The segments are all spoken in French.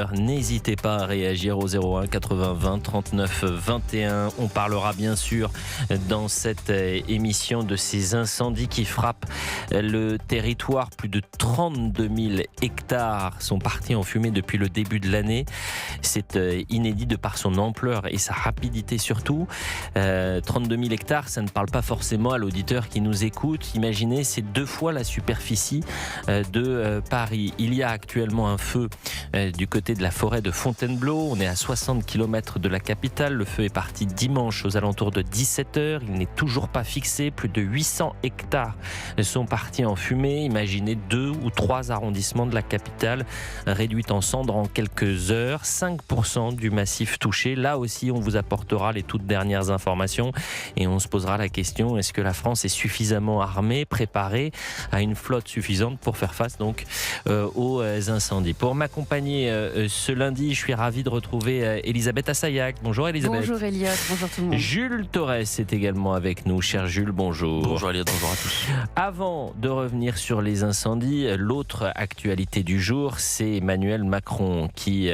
auditeurs, n'hésitez pas à réagir au 01 80 20 39 21. On parlera bien sûr dans cette émission de ces incendies qui frappent le territoire. Plus de 32 000 hectares sont partis en fumée depuis le début de l'année. C'est inédit de par son ampleur et sa rapidité surtout. 32 000 hectares, ça ne parle pas forcément à l'auditeur qui nous écoute. Imaginez, c'est 2 fois la superficie de Paris. Il y a actuellement un feu du côté de la forêt de Fontainebleau. On est à 60 km de la capitale. Le feu est parti dimanche aux alentours de 17h. Il n'est toujours pas fixé. Plus de 800 hectares sont partis en fumée. Imaginez 2 ou 3 arrondissements de la capitale réduits en cendres en quelques heures. 5% du massif touché. Là aussi, on vous apportera les toutes dernières informations et on se posera la question, est-ce que la France est suffisamment armée, préparée, à une flotte suffisante pour faire face donc aux incendies. Pour m'accompagner ce lundi, je suis ravi de retrouver Elisabeth Assayag. Bonjour Elisabeth. Bonjour Elliot, bonjour tout le monde. Jules Torres est également avec nous. Cher Jules, bonjour. Bonjour Elliot, bonjour à tous. Avant de revenir sur les incendies, l'autre actualité du jour, c'est Emmanuel Macron qui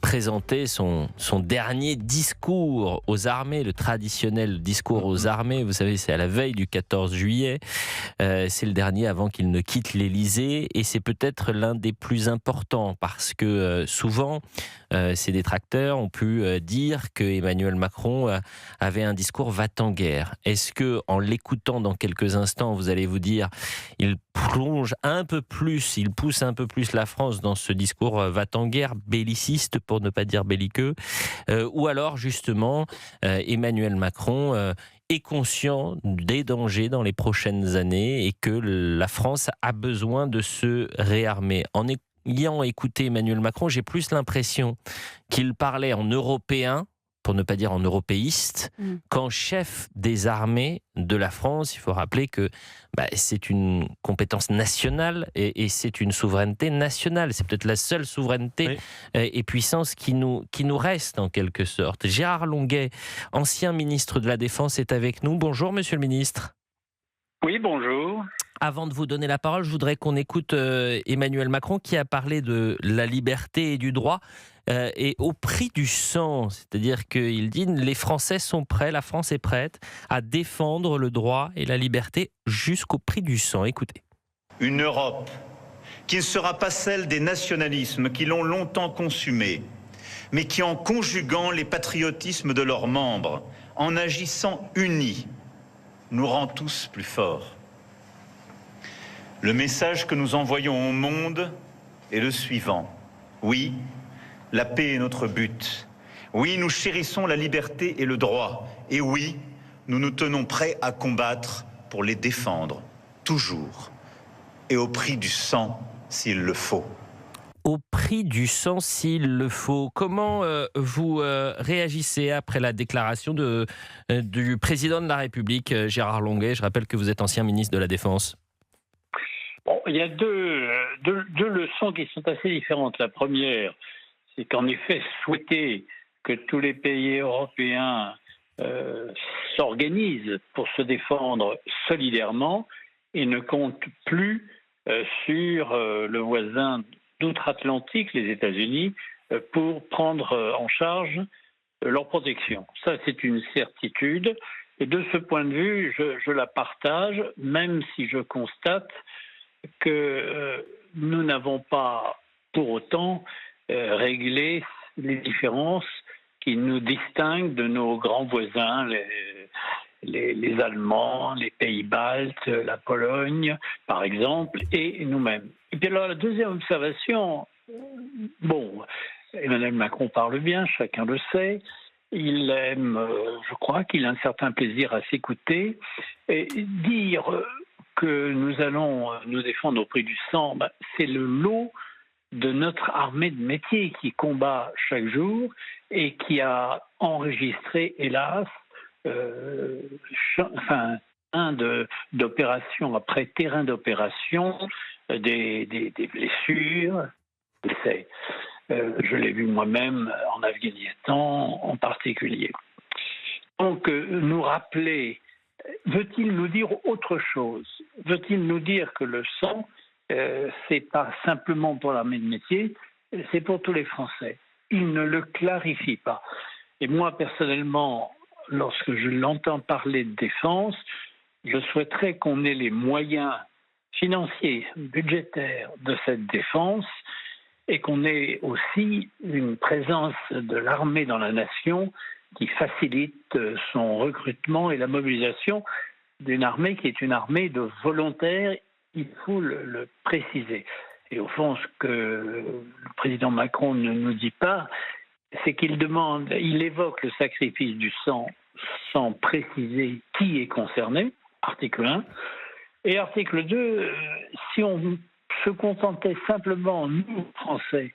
présentait son dernier discours aux armées, le traditionnel discours aux armées. Vous savez, c'est à la veille du 14 juillet. C'est le dernier avant qu'il ne quitte l'Élysée et c'est peut-être l'un des plus importants parce que souvent, ses détracteurs ont pu dire que Emmanuel Macron avait un discours va-t-en-guerre. Est-ce que, en l'écoutant dans quelques instants, vous allez vous dire, il plonge un peu plus, il pousse un peu plus la France dans ce discours va-t-en-guerre, belliciste pour ne pas dire belliqueux, ou alors justement Emmanuel Macron est conscient des dangers dans les prochaines années et que la France a besoin de se réarmer. En ayant écouté Emmanuel Macron, j'ai plus l'impression qu'il parlait en européen, pour ne pas dire en européiste, qu'en chef des armées de la France. Il faut rappeler que c'est une compétence nationale et c'est une souveraineté nationale. C'est peut-être la seule souveraineté et puissance qui nous reste en quelque sorte. Gérard Longuet, ancien ministre de la Défense, est avec nous. Bonjour Monsieur le ministre. Oui, bonjour. Avant de vous donner la parole, je voudrais qu'on écoute Emmanuel Macron qui a parlé de la liberté et du droit et au prix du sang. C'est-à-dire qu'il dit les Français sont prêts, la France est prête à défendre le droit et la liberté jusqu'au prix du sang. Écoutez. Une Europe qui ne sera pas celle des nationalismes qui l'ont longtemps consumée, mais qui, en conjuguant les patriotismes de leurs membres, en agissant unis, nous rend tous plus forts. Le message que nous envoyons au monde est le suivant. Oui, la paix est notre but. Oui, nous chérissons la liberté et le droit. Et oui, nous nous tenons prêts à combattre pour les défendre, toujours. Et au prix du sang, s'il le faut. Au prix du sang, s'il le faut. Comment vous réagissez après la déclaration du président de la République, Gérard Longuet? Je rappelle que vous êtes ancien ministre de la Défense. Bon, il y a deux leçons qui sont assez différentes. La première, c'est qu'en effet, souhaiter que tous les pays européens s'organisent pour se défendre solidairement et ne comptent plus sur le voisin d'outre-Atlantique, les États-Unis, pour prendre en charge leur protection. Ça, c'est une certitude. Et de ce point de vue, je la partage, même si je constate que nous n'avons pas pour autant réglé les différences qui nous distinguent de nos grands voisins, les Allemands, les pays baltes, la Pologne, par exemple, et nous-mêmes. Et puis alors, la deuxième observation, Emmanuel Macron parle bien, chacun le sait. Il aime, je crois qu'il a un certain plaisir à s'écouter. Et dire que nous allons nous défendre au prix du sang, c'est le lot de notre armée de métier qui combat chaque jour et qui a enregistré, hélas, d'opération après terrain d'opération, des blessures. Je l'ai vu moi-même en Afghanistan en particulier. Donc, nous rappeler, veut-il nous dire autre chose? Veut-il nous dire que le sang, c'est pas simplement pour l'armée de métier, c'est pour tous les Français. Il ne le clarifie pas. Et moi, personnellement, lorsque je l'entends parler de défense, je souhaiterais qu'on ait les moyens financiers, budgétaires de cette défense et qu'on ait aussi une présence de l'armée dans la nation qui facilite son recrutement et la mobilisation d'une armée qui est une armée de volontaires, il faut le préciser. Et au fond, ce que le président Macron ne nous dit pas, c'est il évoque le sacrifice du sang sans préciser qui est concerné, article 1. Et article 2, si on se contentait simplement, nous, Français,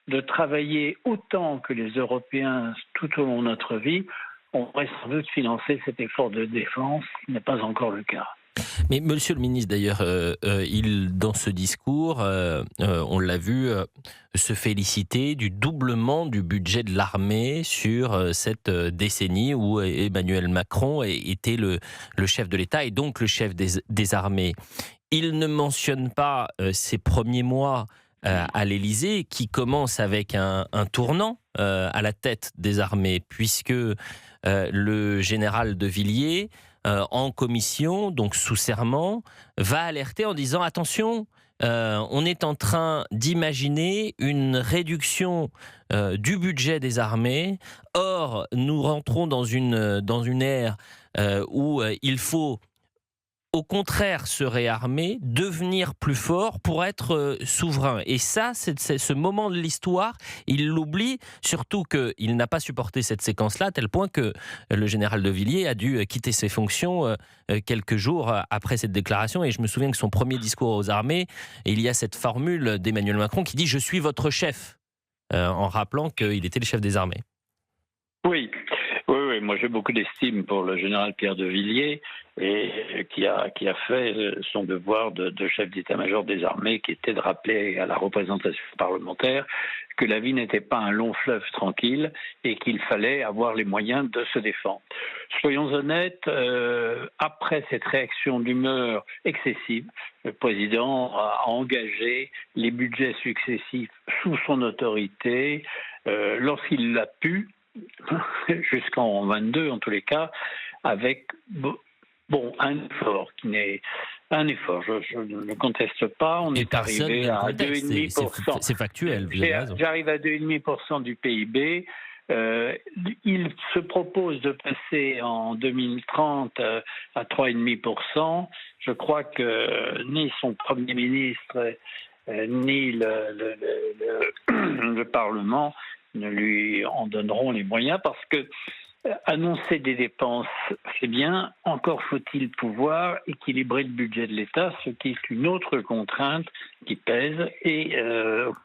de travailler autant que les Européens tout au long de notre vie, on pourrait sans doute financer cet effort de défense, ce n'est pas encore le cas. Mais monsieur le ministre, d'ailleurs, dans ce discours, on l'a vu, se féliciter du doublement du budget de l'armée sur cette décennie où Emmanuel Macron était le chef de l'État et donc le chef des armées. Il ne mentionne pas ses premiers mois à l'Élysée, qui commence avec un tournant à la tête des armées, puisque le général de Villiers, en commission, donc sous serment, va alerter en disant « Attention, on est en train d'imaginer une réduction du budget des armées. Or, nous rentrons dans une ère où il faut au contraire se réarmer, devenir plus fort pour être souverain. » Et ça, c'est ce moment de l'histoire, il l'oublie, surtout qu'il n'a pas supporté cette séquence-là, à tel point que le général de Villiers a dû quitter ses fonctions quelques jours après cette déclaration. Et je me souviens que son premier discours aux armées, il y a cette formule d'Emmanuel Macron qui dit « Je suis votre chef », en rappelant qu'il était le chef des armées. Oui, moi j'ai beaucoup d'estime pour le général Pierre de Villiers et qui a fait son devoir de chef d'état-major des armées, qui était de rappeler à la représentation parlementaire que la vie n'était pas un long fleuve tranquille et qu'il fallait avoir les moyens de se défendre. Soyons honnêtes, après cette réaction d'humeur excessive, le président a engagé les budgets successifs sous son autorité lorsqu'il l'a pu, jusqu'en 22 en tous les cas, avec un effort qui n'est un effort, je ne le conteste pas, on est arrivé à 2,5%. C'est factuel, vous avez raison. J'arrive à 2,5% du PIB. Il se propose de passer en 2030 à 3,5%. Je crois que ni son Premier ministre ni le Parlement ne lui en donneront les moyens, parce que annoncer des dépenses, c'est bien, encore faut-il pouvoir équilibrer le budget de l'État, ce qui est une autre contrainte qui pèse. Et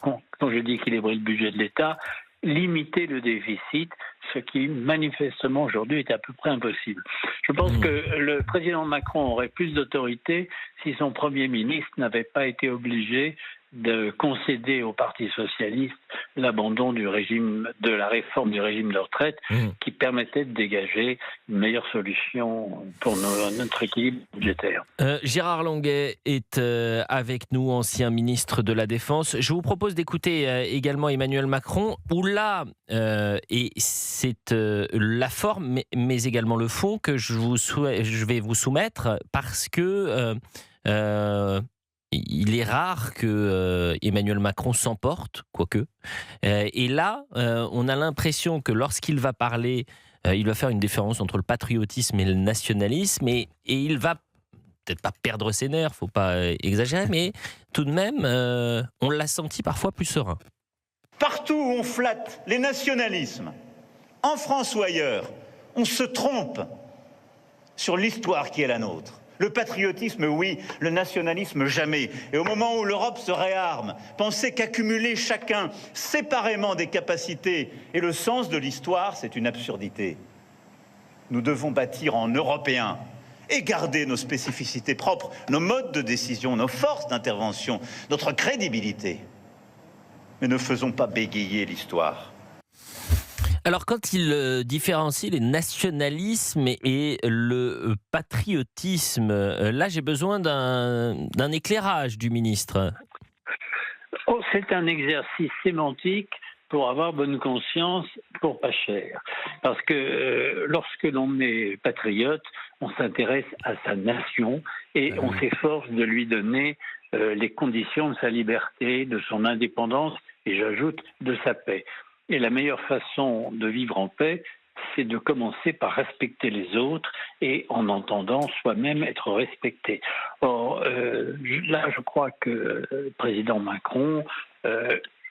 quand je dis équilibrer le budget de l'État, limiter le déficit, ce qui manifestement aujourd'hui est à peu près impossible. Je pense que le président Macron aurait plus d'autorité si son Premier ministre n'avait pas été obligé de concéder au Parti socialiste l'abandon de la réforme du régime de retraite qui permettait de dégager une meilleure solution pour notre équilibre budgétaire. Gérard Longuet est avec nous, ancien ministre de la Défense. Je vous propose d'écouter également Emmanuel Macron, où là, et c'est la forme, mais également le fond que je vais vous soumettre, parce que il est rare que Emmanuel Macron s'emporte, quoique. Et là, on a l'impression que lorsqu'il va parler, il va faire une différence entre le patriotisme et le nationalisme, et il va peut-être pas perdre ses nerfs, faut pas exagérer, mais tout de même, on l'a senti parfois plus serein. Partout où on flatte les nationalismes, en France ou ailleurs, on se trompe sur l'histoire qui est la nôtre. Le patriotisme, oui, le nationalisme, jamais. Et au moment où l'Europe se réarme, penser qu'accumuler chacun séparément des capacités et le sens de l'histoire, c'est une absurdité. Nous devons bâtir en Européens et garder nos spécificités propres, nos modes de décision, nos forces d'intervention, notre crédibilité. Mais ne faisons pas bégayer l'histoire. Alors, quand il différencie les nationalismes et le patriotisme, là, j'ai besoin d'un éclairage du ministre. Oh, c'est un exercice sémantique pour avoir bonne conscience pour pas cher. Parce que lorsque l'on est patriote, on s'intéresse à sa nation et on s'efforce de lui donner les conditions de sa liberté, de son indépendance et j'ajoute de sa paix. Et la meilleure façon de vivre en paix, c'est de commencer par respecter les autres et en entendant soi-même être respecté. Or, là, je crois que le président Macron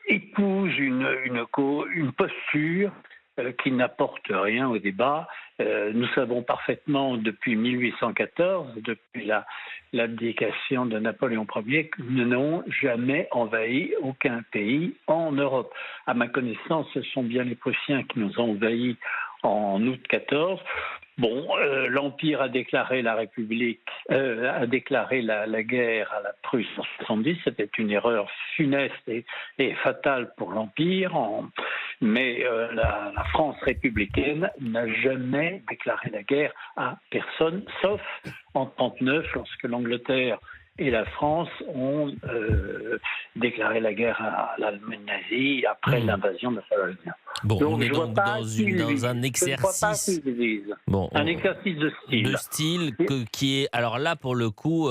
épouse une posture qui n'apporte rien au débat. Nous savons parfaitement depuis 1814, depuis l'abdication de Napoléon Ier, que nous n'avons jamais envahi aucun pays en Europe. À ma connaissance, ce sont bien les Prussiens qui nous ont envahis en août 14. Bon, l'Empire a déclaré la République, a déclaré la guerre à la Prusse en 70. C'était une erreur funeste et fatale pour l'Empire. Mais la France républicaine n'a jamais déclaré la guerre à personne, sauf en 1939, lorsque l'Angleterre et la France ont déclaré la guerre à l'Allemagne nazie après l'invasion de la Pologne. Bon, donc, on est donc dans un exercice. Bon, un exercice de style. De style qui est, alors là, pour le coup,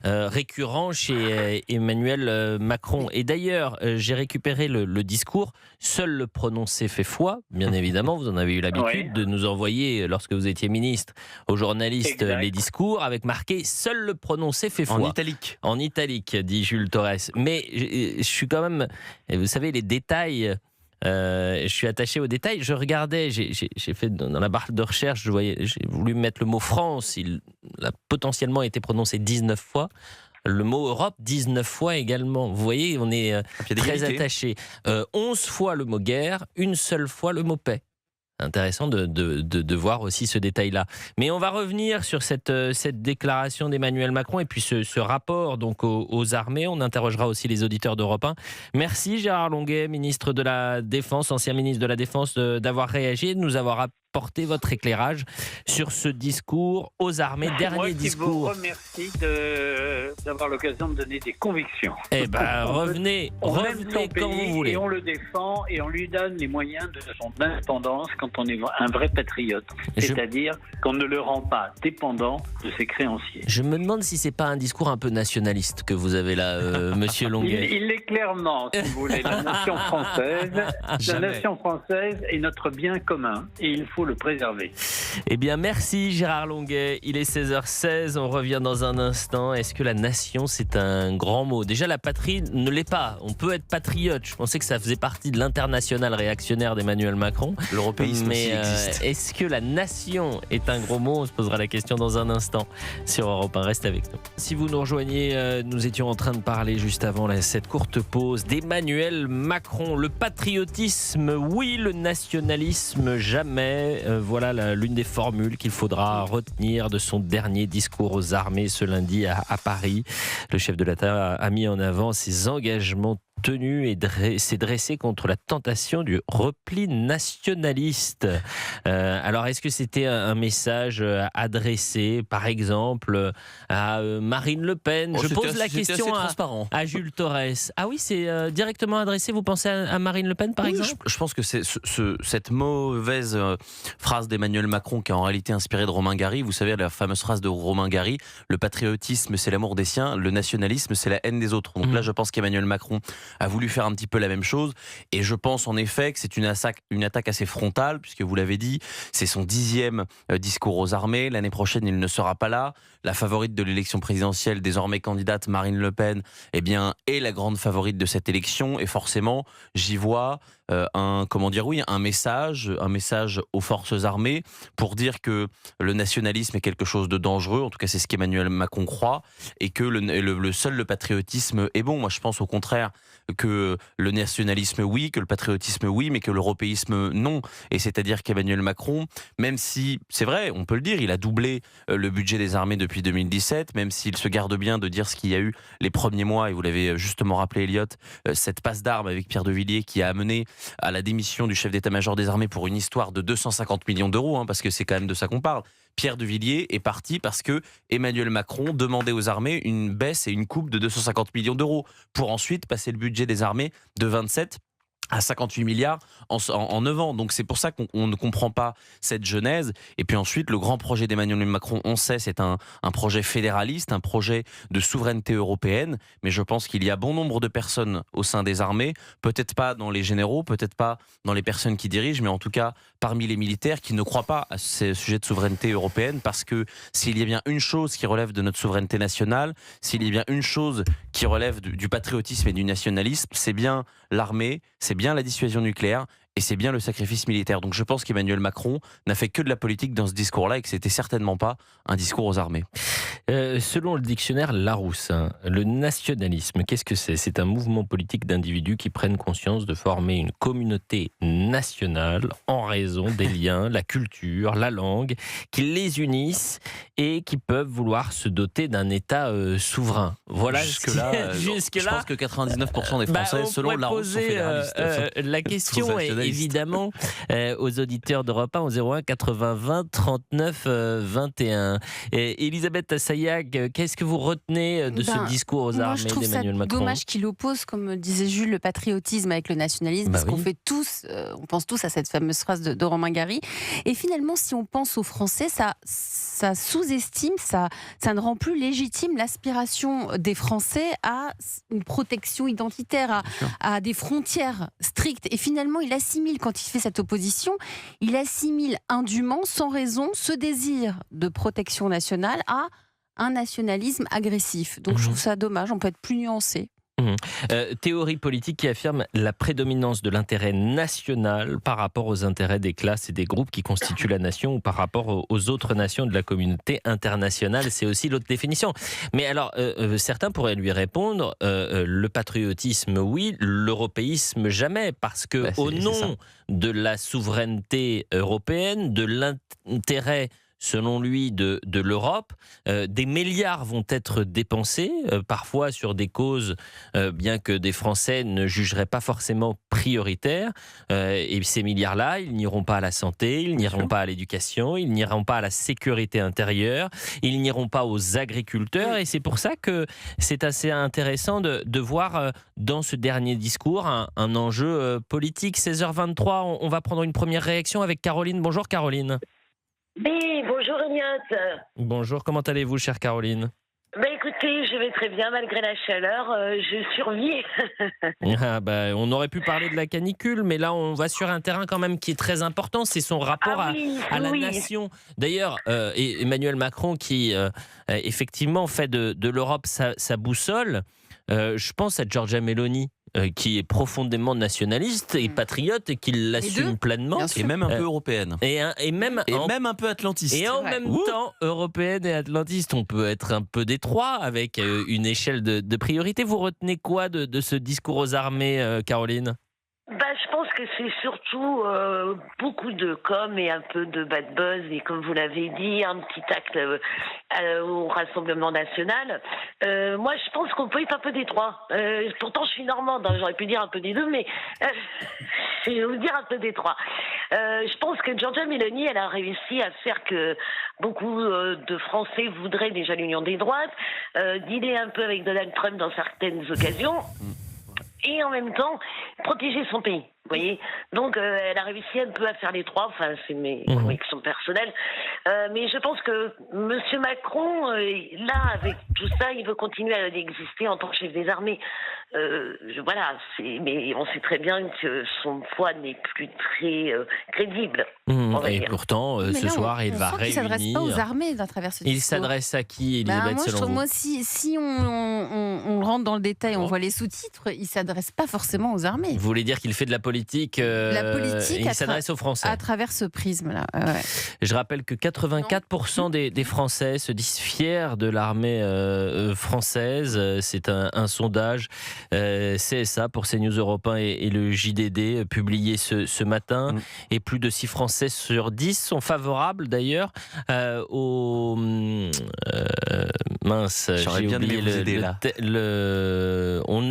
récurrent chez Emmanuel Macron. Et d'ailleurs, j'ai récupéré le discours. Seul le prononcé fait foi, bien évidemment. Vous en avez eu l'habitude de nous envoyer, lorsque vous étiez ministre, aux journalistes les discours avec marqué « Seul le prononcé fait foi ». En italique. En italique, dit Jules Torres. Mais je suis quand même, vous savez, les détails... je suis attaché aux détails. Je regardais, j'ai fait dans la barre de recherche, j'ai voulu mettre le mot France. Il a potentiellement été prononcé 19 fois. Le mot Europe, 19 fois également. Vous voyez, on est très attaché. 11 fois le mot guerre, une seule fois le mot paix. Intéressant de voir aussi ce détail-là. Mais on va revenir sur cette déclaration d'Emmanuel Macron et puis ce rapport donc aux armées. On interrogera aussi les auditeurs d'Europe 1. Merci Gérard Longuet, ministre de la Défense, ancien ministre de la Défense, d'avoir réagi et de nous avoir apporté votre éclairage sur ce discours aux armées. Dernier discours. Je vous remercie d'avoir l'occasion de donner des convictions. Eh ben, revenez quand vous voulez. Et on le défend et on lui donne les moyens de son indépendance quand on est un vrai patriote. C'est-à-dire qu'on ne le rend pas dépendant de ses créanciers. Je me demande si c'est pas un discours un peu nationaliste que vous avez là, monsieur Longuet. Il est clairement, si vous voulez, la nation française. La nation française est notre bien commun et il faut le préserver. Eh bien, merci Gérard Longuet. Il est 16h16, on revient dans un instant. Est-ce que la nation, c'est un grand mot? Déjà, la patrie ne l'est pas. On peut être patriote. Je pensais que ça faisait partie de l'international réactionnaire d'Emmanuel Macron. L'européisme aussi existe. Est-ce que la nation est un gros mot? On se posera la question dans un instant sur Europe 1. Reste avec nous. Si vous nous rejoignez, nous étions en train de parler juste avant cette courte pause d'Emmanuel Macron. Le patriotisme, oui. Le nationalisme, jamais. Voilà l'une des formules qu'il faudra retenir de son dernier discours aux armées ce lundi à Paris. Le chef de l'État a mis en avant ses engagements tenus et s'est dressé contre la tentation du repli nationaliste. Alors, est-ce que c'était un message adressé, par exemple, à Marine Le Pen? Je pose la question à Jules Torres. Ah oui, c'est directement adressé, vous pensez à Marine Le Pen, par exemple? Je pense que c'est cette mauvaise phrase d'Emmanuel Macron qui est en réalité inspirée de Romain Gary. Vous savez, la fameuse phrase de Romain Gary, le patriotisme, c'est l'amour des siens, le nationalisme, c'est la haine des autres. Donc là, je pense qu'Emmanuel Macron a voulu faire un petit peu la même chose et je pense en effet que c'est une attaque assez frontale puisque vous l'avez dit, c'est son 10e discours aux armées. L'année prochaine, il ne sera pas là. La favorite de l'élection présidentielle, désormais candidate, Marine Le Pen, eh bien, est la grande favorite de cette élection et forcément, j'y vois un message aux forces armées pour dire que le nationalisme est quelque chose de dangereux. En tout cas, c'est ce qu'Emmanuel Macron croit et que le patriotisme est bon. Moi, je pense au contraire que le nationalisme, oui, que le patriotisme, oui, mais que l'européisme, non. Et c'est-à-dire qu'Emmanuel Macron, même si, c'est vrai, on peut le dire, il a doublé le budget des armées depuis 2017, même s'il se garde bien de dire ce qu'il y a eu les premiers mois, et vous l'avez justement rappelé, Elliot, cette passe d'armes avec Pierre de Villiers qui a amené à la démission du chef d'état-major des armées pour une histoire de 250 millions d'euros, parce que c'est quand même de ça qu'on parle. Pierre de Villiers est parti parce que Emmanuel Macron demandait aux armées une baisse et une coupe de 250 millions d'euros pour ensuite passer le budget des armées de 27 à 58 milliards en 9 ans. Donc c'est pour ça qu'on ne comprend pas cette genèse. Et puis ensuite, le grand projet d'Emmanuel Macron, on sait, c'est un projet fédéraliste, un projet de souveraineté européenne. Mais je pense qu'il y a bon nombre de personnes au sein des armées, peut-être pas dans les généraux, peut-être pas dans les personnes qui dirigent, mais en tout cas parmi les militaires qui ne croient pas à ces sujets de souveraineté européenne, parce que s'il y a bien une chose qui relève de notre souveraineté nationale, s'il y a bien une chose qui relève du patriotisme et du nationalisme, c'est bien l'armée, c'est bien la dissuasion nucléaire et c'est bien le sacrifice militaire. Donc je pense qu'Emmanuel Macron n'a fait que de la politique dans ce discours-là et que c'était certainement pas un discours aux armées. Selon le dictionnaire Larousse, le nationalisme, qu'est-ce que c'est ? C'est un mouvement politique d'individus qui prennent conscience de former une communauté nationale en raison des liens, la culture, la langue, qui les unissent et qui peuvent vouloir se doter d'un État souverain. Voilà. Jusque-là, je pense que 99% des Français, selon Larousse, sont fédéralistes. La question est évidemment aux auditeurs d'Europe 1 au 01 80 20 39 21. Elisabeth Assayag, qu'est-ce que vous retenez de ce discours aux armées d'Emmanuel Macron ? Je trouve ça dommage qu'il oppose, comme disait Jules, le patriotisme avec le nationalisme, parce qu'on fait tous, on pense tous à cette fameuse phrase de Romain Gary. Et finalement, si on pense aux Français, ça sous-estime, ça ne rend plus légitime l'aspiration des Français à une protection identitaire, à des frontières strictes. Et finalement, il assimile, quand il fait cette opposition, il assimile indûment, sans raison, ce désir de protection nationale à un nationalisme agressif. Donc je trouve ça dommage, on peut être plus nuancé. Théorie politique qui affirme la prédominance de l'intérêt national par rapport aux intérêts des classes et des groupes qui constituent la nation ou par rapport aux autres nations de la communauté internationale. C'est aussi l'autre définition. Mais alors, certains pourraient lui répondre, le patriotisme oui, l'européisme jamais, parce que au nom de la souveraineté européenne, de l'intérêt selon lui, de l'Europe. Des milliards vont être dépensés, parfois sur des causes, bien que des Français ne jugeraient pas forcément prioritaires. Et ces milliards-là, ils n'iront pas à la santé, ils n'iront pas à l'éducation, ils n'iront pas à la sécurité intérieure, ils n'iront pas aux agriculteurs. Et c'est pour ça que c'est assez intéressant de voir dans ce dernier discours un enjeu politique. 16h23, on va prendre une première réaction avec Caroline. Bonjour Caroline. Oui, bonjour Agnès. Bonjour, comment allez-vous, chère Caroline ? Écoutez, je vais très bien malgré la chaleur, je survis. On aurait pu parler de la canicule, mais là on va sur un terrain quand même qui est très important, c'est son rapport à la nation. D'ailleurs, Emmanuel Macron qui effectivement fait de l'Europe sa boussole, je pense à Giorgia Meloni. Qui est profondément nationaliste et patriote et qui l'assume pleinement. Et même un peu européenne. Et même un peu atlantiste. Et en même temps, européenne et atlantiste, on peut être un peu détroit avec une échelle de priorité. Vous retenez quoi de ce discours aux armées, Caroline ? Je pense que c'est surtout beaucoup de com et un peu de bad buzz et comme vous l'avez dit, un petit acte au Rassemblement National. Moi, je pense qu'on peut être un peu des trois. Pourtant, je suis normande, j'aurais pu dire un peu des deux, mais je vais vous dire un peu des trois. Je pense que Giorgia Meloni, elle a réussi à faire que beaucoup de Français voudraient déjà l'union des droites, dealer un peu avec Donald Trump dans certaines occasions. Et en même temps, protéger son pays, vous voyez. Donc, elle a réussi un peu à faire les trois, enfin, c'est mes convictions personnelles. Mais je pense que M. Macron, là, avec tout ça, il veut continuer à exister en tant que chef des armées. Mais on sait très bien que son poids n'est plus très crédible. Et pourtant, ce soir, il va réunir... Il ne s'adresse pas aux armées à travers ce discours. Il s'adresse à qui, Elisabeth, selon vous ? Moi, si on rentre dans le détail, on voit les sous-titres, il ne s'adresse pas forcément aux armées. Vous voulez dire qu'il fait de la politique, il s'adresse aux Français. À travers ce prisme-là. Je rappelle que 84% des Français se disent fiers de l'armée française. C'est un sondage CSA pour CNews Europe 1 et le JDD publié ce matin. Et plus de 6 Français sur 10 sont favorables d'ailleurs au... J'aurais bien aimé vous aider là. On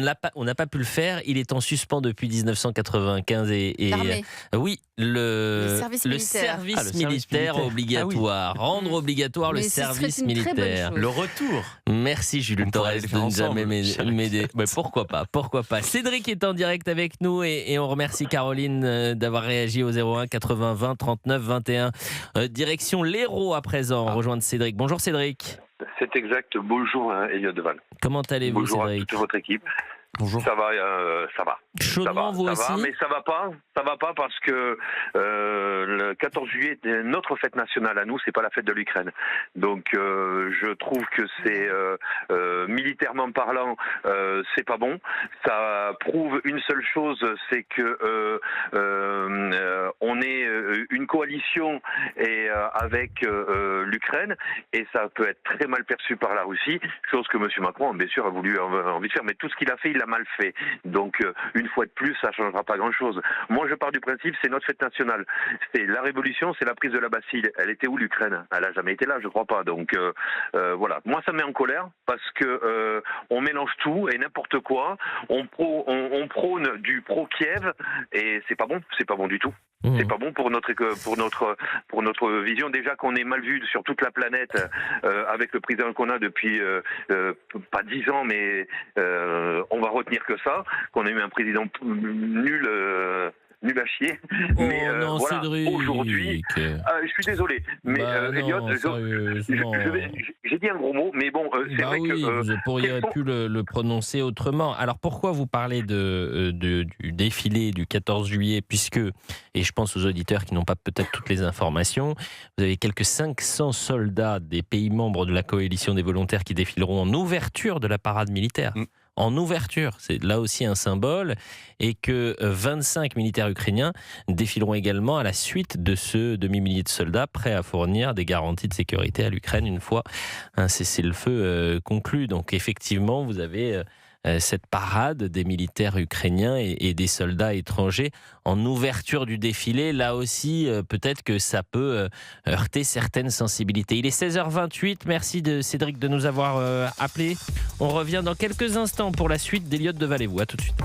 n'a pas pu le faire. Il est en suspens depuis 1981. 95 L'armée. oui, le service le militaire. service Ah, le service militaire militaire. obligatoire. Rendre obligatoire le Mais ce serait service une très bonne militaire. chose. Le retour. Merci Jules On Torres pourrait de le faire nous ensemble, jamais cher m'aider. Mais pourquoi pas. Cédric est en direct avec nous et on remercie Caroline d'avoir réagi au 01 80 20 39 21. Direction l'Hérault à présent, rejoindre Cédric. Bonjour Cédric. C'est exact. Bonjour, Elliot Deval. Comment allez-vous Bonjour Cédric? à toute votre équipe. Bonjour. Ça va, ça va. Chaudement vous aussi? Mais ça va pas parce que le 14 juillet est notre fête nationale à nous, c'est pas la fête de l'Ukraine. Donc je trouve que c'est militairement parlant, c'est pas bon. Ça prouve une seule chose, c'est que on est une coalition avec l'Ukraine et ça peut être très mal perçu par la Russie, chose que M. Macron bien sûr a envie de faire, mais tout ce qu'il a fait, il l'a mal fait. Donc une fois de plus, ça changera pas grand-chose. Moi, je pars du principe, c'est notre fête nationale. C'est la révolution, c'est la prise de la Bastille. Elle était où l'Ukraine? Elle a jamais été là, je crois pas. Donc voilà. Moi, ça me met en colère parce que on mélange tout et n'importe quoi. On prône du pro-Kiev et c'est pas bon du tout. C'est pas bon pour notre vision. Déjà qu'on est mal vu sur toute la planète avec le président qu'on a depuis pas 10 ans, mais on va retenir que ça, qu'on a eu un président nul à chier. Mais non, voilà, Cédric. aujourd'hui, je suis désolé, mais Elliot, j'ai dit un gros mot, mais bon, c'est vrai que vous pourriez pu le prononcer autrement. Alors pourquoi vous parlez du défilé du 14 juillet, puisque, et je pense aux auditeurs qui n'ont pas peut-être toutes les informations, vous avez quelques 500 soldats des pays membres de la coalition des volontaires qui défileront en ouverture de la parade militaire. En ouverture, c'est là aussi un symbole, et que 25 militaires ukrainiens défileront également à la suite de ce demi-millier de soldats prêts à fournir des garanties de sécurité à l'Ukraine une fois un cessez-le-feu conclu. Donc effectivement, vous avez cette parade des militaires ukrainiens et des soldats étrangers en ouverture du défilé. Là aussi, peut-être que ça peut heurter certaines sensibilités. Il est 16h28. Merci Cédric de nous avoir appelés. On revient dans quelques instants pour la suite d'Elliot Deval et vous. À tout de suite.